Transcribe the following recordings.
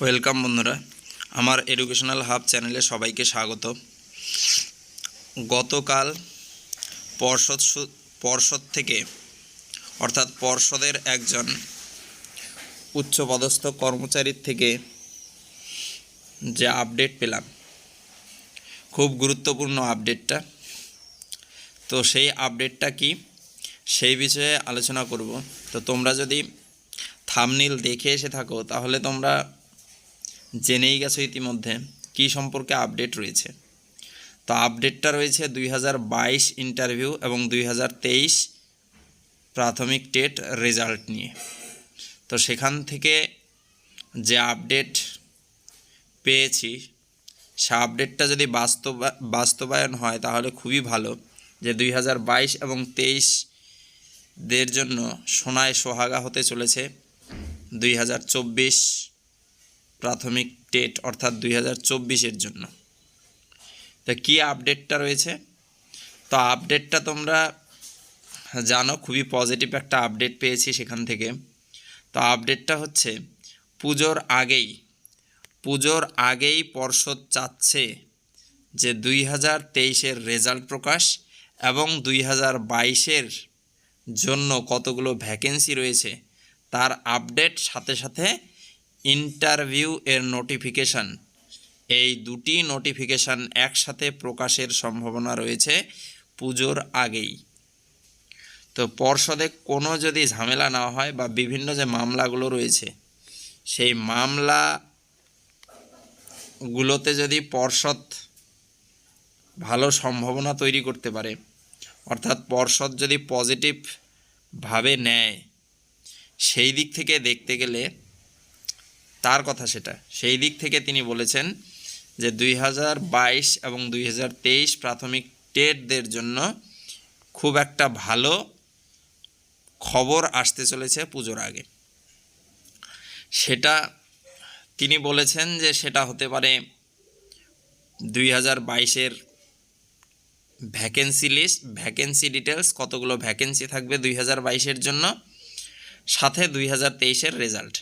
Welcome বন্ধুরা, আমার educational hub চ্যানেলে সবাইকে স্বাগত। গতকাল পর্ষদ থেকে অর্থাৎ পর্ষদের একজন উচ্চপদস্থ কর্মচারীর থেকে যে আপডেট পেলাম, খুব গুরুত্বপূর্ণ আপডেটটা। তো সেই আপডেটটা কি, সেই বিষয়ে আলোচনা করব। তো তোমরা যদি থাম্বনেল দেখে এসে থাকো তাহলে তোমরা জেনেই গেছো ইতিমধ্যে কী সম্পর্কে আপডেট রয়েছে। তো আপডেটটা রয়েছে 2022 ইন্টারভিউ এবং 2023 প্রাথমিক টেট রেজাল্ট নিয়ে। তো সেখান থেকে যে আপডেট পেয়েছি, সে আপডেটটা যদি বাস্তবায়ন হয় তাহলে খুবই ভালো, যে 2022 এবং 23দের জন্য সোনায় সোহাগা হতে চলেছে 2024 প্রাথমিক টেট অর্থাৎ 2024-এর জন্য। তো কী আপডেটটা রয়েছে, তো আপডেটটা তোমরা জানো, খুবই পজিটিভ একটা আপডেট পেয়েছি সেখান থেকে। তো আপডেটটা হচ্ছে পুজোর আগেই পর্ষদ চাচ্ছে যে 2023-এর রেজাল্ট প্রকাশ এবং 2022-এর জন্য কতগুলো ভ্যাকেন্সি রয়েছে তার আপডেট, সাথে সাথে ইন্টারভিউ এর নোটিফিকেশান, এই দুটি নোটিফিকেশান একসাথে প্রকাশের সম্ভাবনা রয়েছে পুজোর আগেই। তো পর্ষদে কোনো যদি ঝামেলা না হয় বা বিভিন্ন যে মামলাগুলো রয়েছে সেই মামলাগুলোতে যদি পর্ষদ ভালো সম্ভাবনা তৈরি করতে পারে, অর্থাৎ পর্ষদ যদি পজিটিভভাবে নেয়, সেই দিক থেকে দেখতে গেলে তার কথা সেটা, সেই দিক থেকে তিনি বলেছেন যে 2022 এবং 2023 প্রাথমিক টেটদের জন্য খুব একটা ভালো খবর আসতে চলেছে পুজোর আগে। সেটা তিনি বলেছেন যে সেটা হতে পারে 2022-এর ভ্যাকেন্সি লিস্ট, ভ্যাকেন্সি ডিটেলস, কতগুলো ভ্যাকেন্সি থাকবে 2022-এর জন্য, সাথে 2023-এর রেজাল্ট।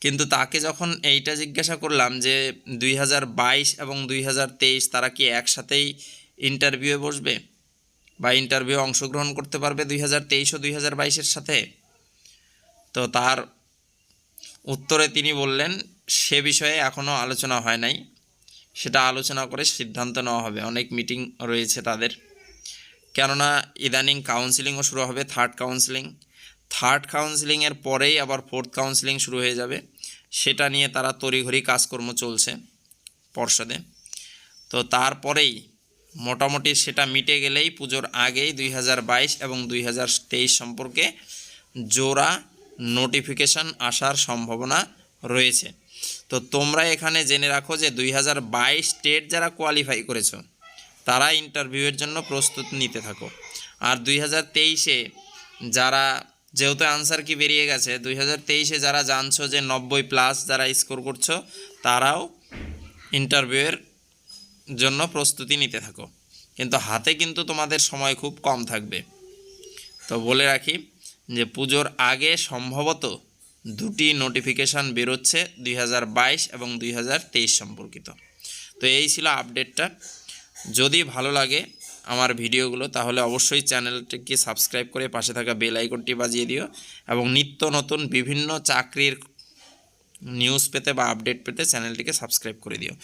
কিন্তু তাকে যখন এইটা জিজ্ঞাসা করলাম যে 2022 এবং 2023 তারা কি একসাথেই ইন্টারভিউয়ে বসবে বা ইন্টারভিউ অংশগ্রহণ করতে পারবে 2023 ও 2022-এর সাথে, তো তার উত্তরে তিনি বললেন সে বিষয়ে এখনও আলোচনা হয় নাই, সেটা আলোচনা করে সিদ্ধান্ত নেওয়া হবে। অনেক মিটিং রয়েছে তাদের, কেননা ইদানিং কাউন্সিলিংও শুরু হবে, থার্ড কাউন্সিলিংয়ের পরেই আবার ফোর্থ কাউন্সিলিং শুরু হয়ে যাবে। সেটা নিয়ে তারা তড়িঘড়ি কাজকর্ম চলছে পর্ষদে। তো তারপরেই মোটামুটি সেটা মিটে গেলেই পুজোর আগেই 2022 এবং 2023 সম্পর্কে জোড়া নোটিফিকেশান আসার সম্ভাবনা রয়েছে। তো তোমরা এখানে জেনে রাখো যে 2022 টেট যারা কোয়ালিফাই করেছো তারা ইন্টারভিউয়ের জন্য প্রস্তুতি নিতে থাকো। আর 2023-এ যারা, যেহেতু আনসার কি বেরিয়ে গেছে, 2023-এ যারা জানছো যে 90+ যারা স্কোর করছো তারাও ইন্টারভিউয়ের জন্য প্রস্তুতি নিতে থাকো। কিন্তু হাতে কিন্তু তোমাদের সময় খুব কম থাকবে। তো বলে রাখি যে পুজোর আগে সম্ভবত দুটি নোটিফিকেশান বেরোচ্ছে 2022 এবং 2023 সম্পর্কিত। তো এই ছিল আপডেটটা। যদি ভালো লাগে আমার ভিডিওগুলো তাহলে অবশ্যই চ্যানেলটিকে সাবস্ক্রাইব করে পাশে থাকা বেল আইকনটি বাজিয়ে দিও এবং নিত্য নতুন বিভিন্ন চাকরির নিউজ পেতে বা আপডেট পেতে চ্যানেলটিকে সাবস্ক্রাইব করে দিও।